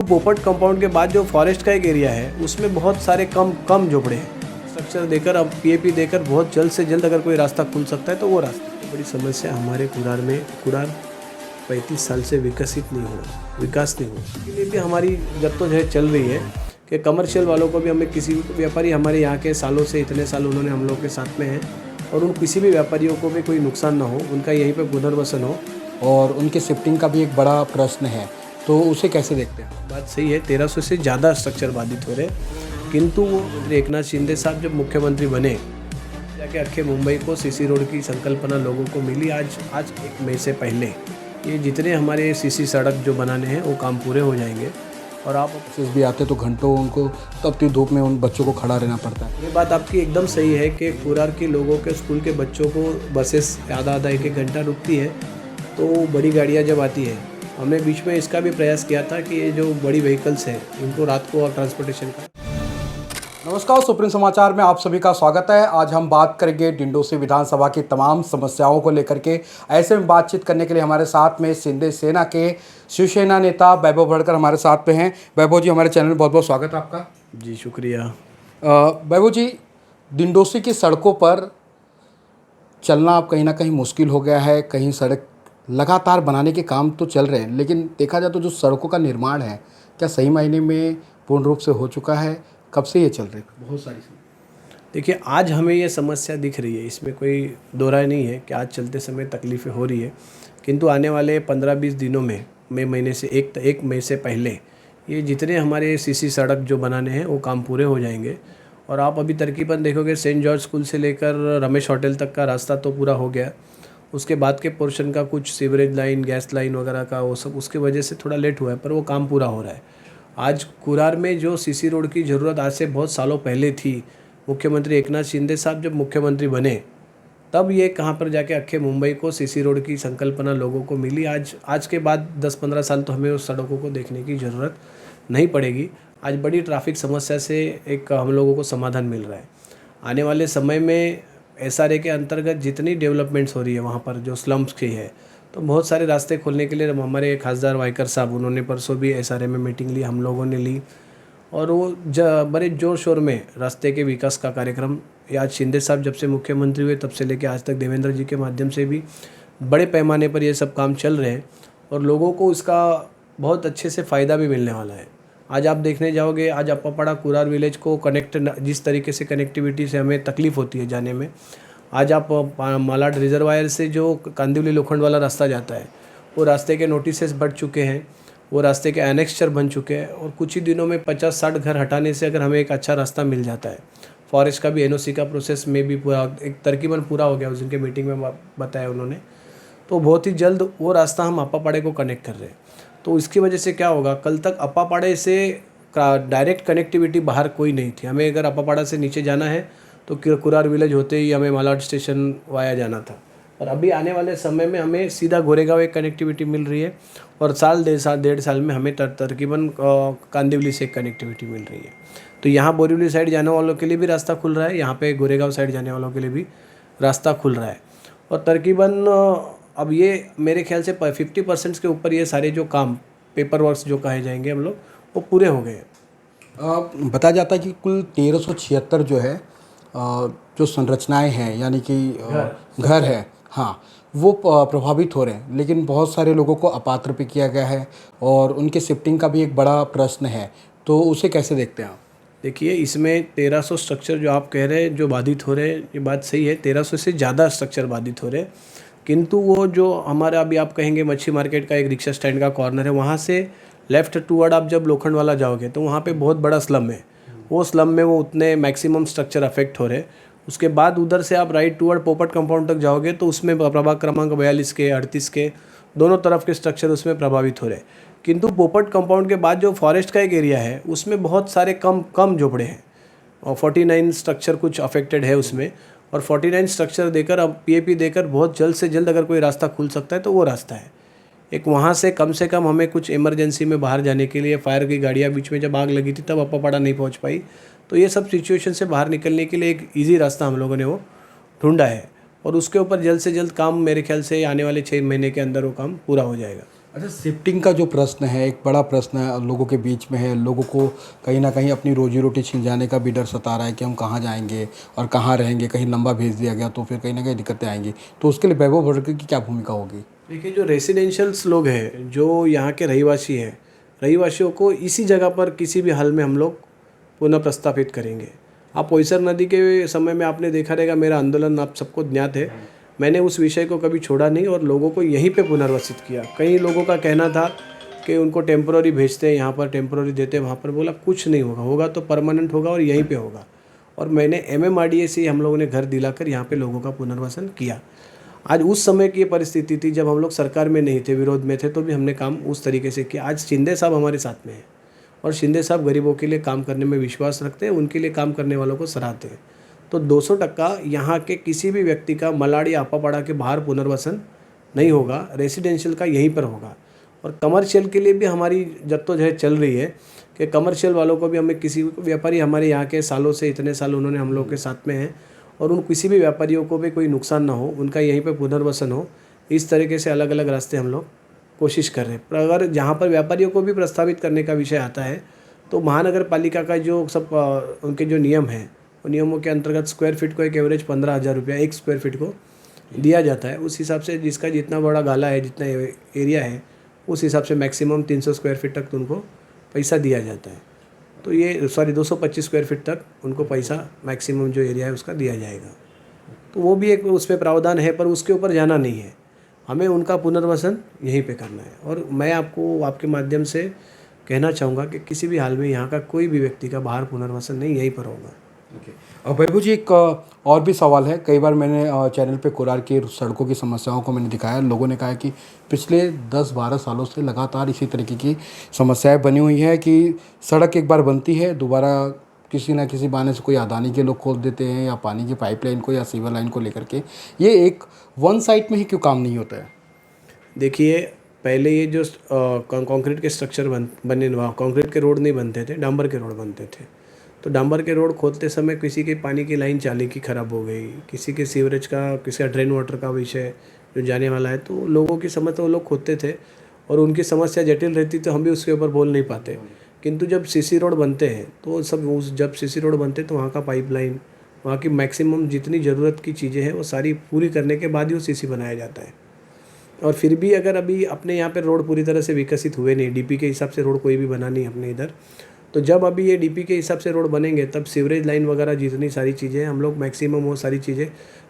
पोपट कंपाउंड के बाद जो फॉरेस्ट का एक एरिया है उसमें बहुत सारे कम झोपड़े हैं। स्ट्रक्चर देकर अब पीएपी देकर बहुत जल्द से जल्द अगर कोई रास्ता खुल सकता है तो वो रास्ता। बड़ी समस्या हमारे कुडार में, कुडार 35 साल से विकास नहीं हुआ। इसके लिए भी हमारी जद्दोजहद चल रही है कि कमर्शियल वालों को भी, हमें किसी भी व्यापारी हमारे यहाँ के सालों से, इतने साल उन्होंने हम लोग के साथ में हैं, और उन किसी भी व्यापारियों को भी कोई नुकसान ना हो, उनका यहीं पे पुनर्वसन हो। और उनके शिफ्टिंग का भी एक बड़ा प्रश्न है, तो उसे कैसे देखते हैं? बात सही है, 1300 से ज़्यादा स्ट्रक्चर बाधित हो रहे, किंतु एकनाथ शिंदे साहब जब मुख्यमंत्री बने, जाके अखे मुंबई को सीसी रोड की संकल्पना लोगों को मिली। आज 1 मई से पहले ये जितने हमारे सीसी सड़क जो बनाने हैं वो काम पूरे हो जाएंगे। और आप बसेस भी आते तो घंटों उनको तपती धूप में उन बच्चों को खड़ा रहना पड़ता है। ये बात आपकी एकदम सही है कि कुडार के लोगों के स्कूल के बच्चों को बसेस आधा 1-1 घंटा रुकती है, तो बड़ी गाड़ियाँ जब आती है, हमने बीच में इसका भी प्रयास किया था कि ये जो बड़ी व्हीकल्स हैं इनको रात को और ट्रांसपोर्टेशन का। नमस्कार, सुप्रीम समाचार में आप सभी का स्वागत है। आज हम बात करेंगे डिंडोसी विधानसभा की तमाम समस्याओं को लेकर के। ऐसे में बातचीत करने के लिए हमारे साथ में शिंदे सेना के शिवसेना नेता वैभव भड़कर हमारे साथ में हैं। वैभव जी, हमारे चैनल में बहुत बहुत स्वागत है आपका। जी शुक्रिया। वैभव जी, डिंडोसी की सड़कों पर चलना अब कहीं ना कहीं मुश्किल हो गया है। कहीं सड़क लगातार बनाने के काम तो चल रहे हैं, लेकिन देखा जाए तो जो सड़कों का निर्माण है, क्या सही मायने में पूर्ण रूप से हो चुका है? कब से ये चल रही है? बहुत सारी देखिए, आज हमें ये समस्या दिख रही है, इसमें कोई दो राय नहीं है कि आज चलते समय तकलीफ़ें हो रही है, किंतु आने वाले 15-20 दिनों में, मई महीने से 1 मई से पहले ये जितने हमारे सीसी सड़क जो बनाने हैं वो काम पूरे हो जाएंगे। और आप अभी तकरीबन देखोगे, सेंट जॉर्ज स्कूल से लेकर रमेश होटल तक का रास्ता तो पूरा हो गया। उसके बाद के पोर्शन का कुछ सीवरेज लाइन, गैस लाइन वगैरह का, वो सब उसके वजह से थोड़ा लेट हुआ है, पर वो काम पूरा हो रहा है। आज कुडार में जो सीसी रोड की ज़रूरत आज से बहुत सालों पहले थी, मुख्यमंत्री एकनाथ शिंदे साहब जब मुख्यमंत्री बने, तब ये कहाँ पर जाके अखे मुंबई को सीसी रोड की संकल्पना लोगों को मिली। आज के बाद 10-15 साल तो हमें उस सड़कों को देखने की ज़रूरत नहीं पड़ेगी। आज बड़ी ट्रैफिक समस्या से एक हम लोगों को समाधान मिल रहा है। आने वाले समय में एसआरए के अंतर्गत जितनी डेवलपमेंट्स हो रही है वहाँ पर जो स्लम्स की है, तो बहुत सारे रास्ते खोलने के लिए हमारे खासदार वाइकर साहब, उन्होंने परसों भी एसआरए में मीटिंग ली, हम लोगों ने ली, और वो बड़े जोर शोर में रास्ते के विकास का कार्यक्रम आज शिंदे साहब जब से मुख्यमंत्री हुए तब से लेकर आज तक देवेंद्र जी के माध्यम से भी बड़े पैमाने पर ये सब काम चल रहे हैं, और लोगों को इसका बहुत अच्छे से फ़ायदा भी मिलने वाला है। आज आप देखने जाओगे, आज अप्पापाड़ा कुडार विलेज को कनेक्ट, जिस तरीके से कनेक्टिविटी से हमें तकलीफ़ होती है जाने में, आज आप मालाड रिजर्वायर से जो कांदिवली लोखंड वाला रास्ता जाता है, वो रास्ते के नोटिसेस बढ़ चुके हैं, वो रास्ते के एनेक्स्चर बन चुके हैं, और कुछ ही दिनों में 50-60 घर हटाने से अगर हमें एक अच्छा रास्ता मिल जाता है, फॉरेस्ट का भी एनओसी का प्रोसेस में भी पूरा एक तकरीबन पूरा हो गया, उस दिन के मीटिंग में बताया उन्होंने, तो बहुत ही जल्द वो रास्ता हम अप्पापाड़े को कनेक्ट कर रहे हैं। तो इसकी वजह से क्या होगा, कल तक अप्पापाड़े से डायरेक्ट कनेक्टिविटी बाहर कोई नहीं थी। हमें अगर अप्पापाड़ा से नीचे जाना है तो कुडार विलेज होते ही हमें मालाड स्टेशन वाया जाना था, और अभी आने वाले समय में हमें सीधा गोरेगांव एक कनेक्टिविटी मिल रही है, और डेढ़ साल में हमें तकरीबन कांदिवली से एक कनेक्टिविटी मिल रही है। तो यहाँ बोरीवली साइड जाने वालों के लिए भी रास्ता खुल रहा है, यहाँ पे गोरेगांव साइड जाने वालों के लिए भी रास्ता खुल रहा है, और तकरीबन अब ये मेरे ख्याल से 50% के ऊपर ये सारे जो काम, पेपर वर्क्स जो कहे जाएंगे हम लोग, वो पूरे हो गए हैं। बताया जाता है कि कुल 1376 जो है जो संरचनाएं हैं, यानी कि घर है, हाँ, वो प्रभावित हो रहे हैं, लेकिन बहुत सारे लोगों को अपात्र भी किया गया है, और उनके शिफ्टिंग का भी एक बड़ा प्रश्न है, तो उसे कैसे देखते हैं आप? देखिए, इसमें 1300 स्ट्रक्चर जो आप कह रहे हैं जो बाधित हो रहे हैं, ये बात सही है, 1300 से ज़्यादा स्ट्रक्चर बाधित हो रहे हैं, किंतु वो जो हमारा अभी आप कहेंगे मच्छी मार्केट का एक रिक्शा स्टैंड का कॉर्नर है, वहाँ से लेफ़्ट टूवर्ड आप जब लोखंड वाला जाओगे तो वहाँ पे बहुत बड़ा स्लम है, वो स्लम में वो उतने मैक्सिमम स्ट्रक्चर अफेक्ट हो रहे हैं। उसके बाद उधर से आप राइट टूवर्ड पोपट कंपाउंड तक जाओगे तो उसमें प्रभाग क्रमांक 42 के 38 के दोनों तरफ के स्ट्रक्चर उसमें प्रभावित हो रहे हैं। किंतु पोपट कंपाउंड के बाद जो फॉरेस्ट का एक एरिया है उसमें बहुत सारे कम झोपड़े हैं, और 49 स्ट्रक्चर कुछ अफेक्टेड है उसमें, और 49 स्ट्रक्चर देकर अब पीएपी देकर बहुत जल्द से जल्द अगर कोई रास्ता खुल सकता है तो वो रास्ता है। एक वहाँ से कम हमें कुछ इमरजेंसी में बाहर जाने के लिए, फायर की गाड़ियाँ बीच में जब आग लगी थी तब अप्पापाड़ा नहीं पहुँच पाई, तो ये सब सिचुएशन से बाहर निकलने के लिए एक ईजी रास्ता हम लोगों ने वो ढूंढा है, और उसके ऊपर जल्द से जल्द काम, मेरे ख्याल से आने वाले 6 महीने के अंदर वो काम पूरा हो जाएगा। अच्छा, शिफ्टिंग का जो प्रश्न है, एक बड़ा प्रश्न है, लोगों के बीच में है। लोगों को कहीं ना कहीं अपनी रोजी रोटी छिन जाने का भी डर सता रहा है कि हम कहाँ जाएंगे और कहाँ रहेंगे। कहीं लंबा भेज दिया गया तो फिर कहीं ना कहीं दिक्कतें आएंगी। तो उसके लिए वैभव भटकर की क्या भूमिका होगी? देखिए, जो रेसिडेंशियल्स लोग हैं, जो यहाँ के रहीवासी हैं, रहीवासियों को इसी जगह पर किसी भी हाल में हम लोग पुनः प्रस्तापित करेंगे। आप पोईसर नदी के समय में आपने देखा रहेगा, मेरा आंदोलन आप सबको ज्ञात है। मैंने उस विषय को कभी छोड़ा नहीं और लोगों को यहीं पे पुनर्वसित किया। कई लोगों का कहना था कि उनको टेम्पररी भेजते हैं, यहाँ पर टेम्पररी देते हैं, वहाँ पर। बोला कुछ नहीं होगा, होगा तो परमानेंट होगा और यहीं पे होगा। और मैंने MMRDA से हम लोगों ने घर दिलाकर यहाँ पे लोगों का पुनर्वसन किया। आज उस समय की ये परिस्थिति थी जब हम लोग सरकार में नहीं थे, विरोध में थे, तो भी हमने काम उस तरीके से किया। आज शिंदे साहब हमारे साथ में हैं और शिंदे साहब गरीबों के लिए काम करने में विश्वास रखते हैं, उनके लिए काम करने वालों को सराहते हैं। तो 200% यहाँ के किसी भी व्यक्ति का मलाड या अपापाड़ा के बाहर पुनर्वसन नहीं होगा, रेसिडेंशियल का यहीं पर होगा। और कमर्शियल के लिए भी हमारी जद्दोजहद चल रही है कि कमर्शियल वालों को भी हमें, किसी व्यापारी हमारे यहाँ के सालों से, इतने साल उन्होंने हम लोग के साथ में हैं और उन किसी भी व्यापारियों को भी कोई नुकसान ना हो, उनका यहीं पे पुनर्वसन हो, इस तरीके से अलग अलग रास्ते हम लोग कोशिश कर रहे हैं। पर अगर जहाँ पर व्यापारियों को भी प्रस्तावित करने का विषय आता है तो महानगर पालिका का जो सब उनके जो नियम हैं, उन नियमों के अंतर्गत स्क्वायर फीट को एक एवरेज 15,000 रुपया एक स्क्वायर फीट को दिया जाता है। उस हिसाब से जिसका जितना बड़ा गाला है, जितना एरिया है, उस हिसाब से मैक्सिमम 300 स्क्वायर फीट तक तो उनको पैसा दिया जाता है। तो ये 225 स्क्वायर फीट तक उनको पैसा मैक्सिमम जो एरिया है उसका दिया जाएगा। तो वो भी एक उसमें प्रावधान है, पर उसके ऊपर जाना नहीं है। हमें उनका पुनर्वसन यहीं पे करना है। और मैं आपको आपके माध्यम से कहना चाहूँगा कि किसी भी हाल में यहाँ का कोई भी व्यक्ति का बाहर पुनर्वसन नहीं, यहीं पर होगा। और वैभव जी, एक और भी सवाल है। कई बार मैंने चैनल पे कुरार की सड़कों की समस्याओं को मैंने दिखाया। लोगों ने कहा कि पिछले 10-12 सालों से लगातार इसी तरीके की समस्याएं बनी हुई हैं कि सड़क एक बार बनती है, दोबारा किसी ना किसी बहाने से कोई अदानी के लोग खोल देते हैं, या पानी की पाइपलाइन को या सीवर लाइन को लेकर के। ये एक वन साइड में ही क्यों काम नहीं होता है? देखिए, पहले ये जो कंक्रीट के स्ट्रक्चर बने, कंक्रीट के रोड नहीं बनते थे, डांबर के रोड बनते थे। तो डांबर के रोड खोदते समय किसी के पानी की लाइन चाली की ख़राब हो गई, किसी के सीवरेज का, किसी का ड्रेन वाटर का विषय जो जाने वाला है, तो लोगों की समस्या वो लोग खोदते थे और उनकी समस्या जटिल रहती, तो हम भी उसके ऊपर बोल नहीं पाते। किंतु जब सीसी रोड बनते हैं तो जब सीसी रोड बनते हैं तो वहाँ का पाइपलाइन, वहाँ की मैक्सिमम जितनी ज़रूरत की चीज़ें हैं वो सारी पूरी करने के बाद ही वो सीसी बनाया जाता है। और फिर भी अगर अभी अपने यहाँ पे रोड पूरी तरह से विकसित हुए नहीं, DP के हिसाब से रोड कोई भी बना नहीं अपने इधर, तो जब अभी ये DP के हिसाब से रोड बनेंगे तब सीवरेज लाइन वगैरह जितनी सारी चीज़ें हम लोग मैक्सिमम वो सारी चीज़ें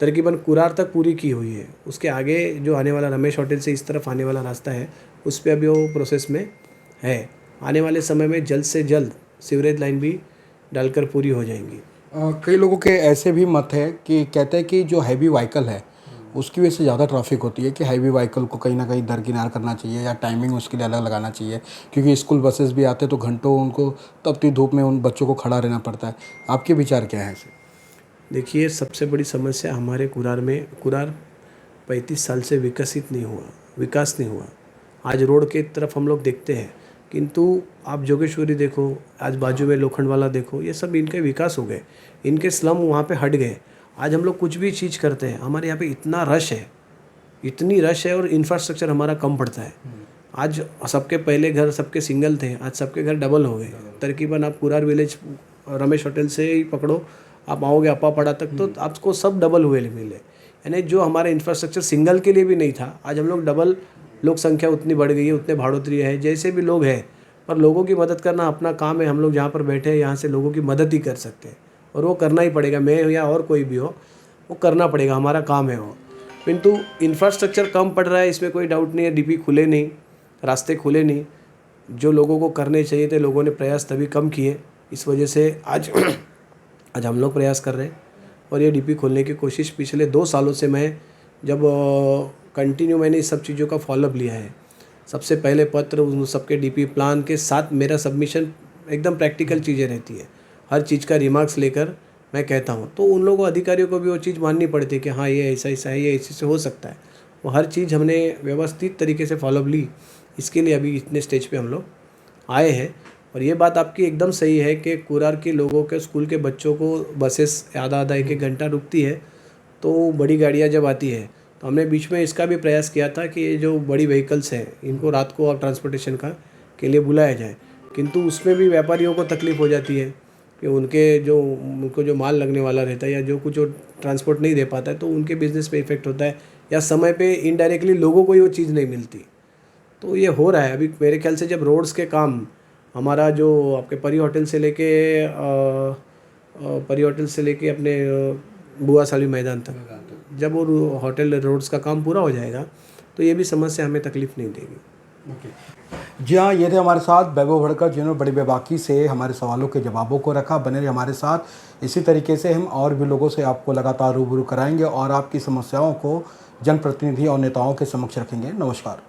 तकरीबन कुरार तक पूरी की हुई है। उसके आगे जो आने वाला रमेश होटल से इस तरफ आने वाला रास्ता है, उस पर अभी वो प्रोसेस में है। आने वाले समय में जल्द से जल्द सीवरेज लाइन भी डालकर पूरी हो जाएंगी। कई लोगों के ऐसे भी मत है कि कहते हैं कि जो हैवी व्हीकल है उसकी वजह से ज़्यादा ट्रैफिक होती है, कि हैवी व्हीकल को कहीं ना कहीं दरकिनार करना चाहिए या टाइमिंग उसके लिए अलग लगाना चाहिए, क्योंकि स्कूल बसेस भी आते हैं तो घंटों उनको तपती धूप में उन बच्चों को खड़ा रहना पड़ता है। आपके विचार क्या है ऐसे? देखिए, सबसे बड़ी समस्या हमारे कुरार में, कुरार 35 साल से विकसित नहीं हुआ, विकास नहीं हुआ। आज रोड के तरफ हम लोग देखते हैं, किंतु आप जोगेश्वरी देखो, आज बाजू में लोखंडवाला देखो, ये सब इनके विकास हो गए, इनके स्लम वहाँ पे हट गए। आज हम लोग कुछ भी चीज़ करते हैं, हमारे यहाँ पे इतना रश है, इतनी रश है और इंफ्रास्ट्रक्चर हमारा कम पड़ता है। आज सबके पहले घर सबके सिंगल थे, आज सबके घर डबल हो गए। तकरीबन आप कुरार विलेज रमेश होटल से ही पकड़ो, आप आओगे अप्पापाड़ा तक तो आपको सब डबल हुए मिले। यानी जो हमारा इंफ्रास्ट्रक्चर सिंगल के लिए भी नहीं था, आज हम लोग डबल, लोक संख्या उतनी बढ़ गई है, उतने भाड़ोतरी है, जैसे भी लोग हैं। पर लोगों की मदद करना अपना काम है। हम लोग जहाँ पर बैठे हैं यहाँ से लोगों की मदद ही कर सकते हैं और वो करना ही पड़ेगा। मैं या और कोई भी हो, वो करना पड़ेगा, हमारा काम है वो। किंतु इंफ्रास्ट्रक्चर कम पड़ रहा है, इसमें कोई डाउट नहीं है। DP खुले नहीं, रास्ते खुले नहीं, जो लोगों को करने चाहिए थे लोगों ने प्रयास तभी कम किए। इस वजह से आज आज हम लोग प्रयास कर रहे हैं और ये DP खोलने की कोशिश पिछले 2 सालों से मैं जब कंटिन्यू मैंने इस सब चीज़ों का फॉलोअप लिया है। सबसे पहले पत्र उन सबके DP प्लान के साथ मेरा सबमिशन एकदम प्रैक्टिकल चीज़ें रहती है, हर चीज़ का रिमार्क्स लेकर मैं कहता हूँ, तो उन लोगों अधिकारियों को भी वो चीज़ माननी पड़ती है कि हाँ ये ऐसा ऐसा है, ये इसी से हो सकता है। वो हर चीज़ हमने व्यवस्थित तरीके से फॉलोअप ली, इसके लिए अभी इतने स्टेज पे हम लोग आए हैं। और ये बात आपकी एकदम सही है कि कुरार के लोगों के स्कूल के बच्चों को बसेस आधा आधा 1-1 घंटा रुकती है, तो बड़ी गाड़ियाँ जब आती है तो हमने बीच में इसका भी प्रयास किया था कि ये जो बड़ी व्हीकल्स हैं इनको रात को अब ट्रांसपोर्टेशन का के लिए बुलाया जाए, किंतु उसमें भी व्यापारियों को तकलीफ़ हो जाती है कि उनको जो माल लगने वाला रहता है या जो कुछ ट्रांसपोर्ट नहीं दे पाता है तो उनके बिज़नेस पे इफ़ेक्ट होता है, या समय पे इनडायरेक्टली लोगों को ही वो चीज़ नहीं मिलती। तो ये हो रहा है अभी मेरे ख्याल से। जब रोड्स के काम हमारा जो आपके परी होटल से लेके अपने बुआ साली मैदान तक, जब वो होटल रोड्स का काम पूरा हो जाएगा तो ये भी समस्या हमें तकलीफ़ नहीं देगी। जी हाँ, ये थे हमारे साथ वैभव भड़कर, जिन्होंने बड़ी बेबाकी से हमारे सवालों के जवाबों को रखा। बने रहे हमारे साथ। इसी तरीके से हम और भी लोगों से आपको लगातार रूबरू कराएंगे और आपकी समस्याओं को जनप्रतिनिधि और नेताओं के समक्ष रखेंगे। नमस्कार।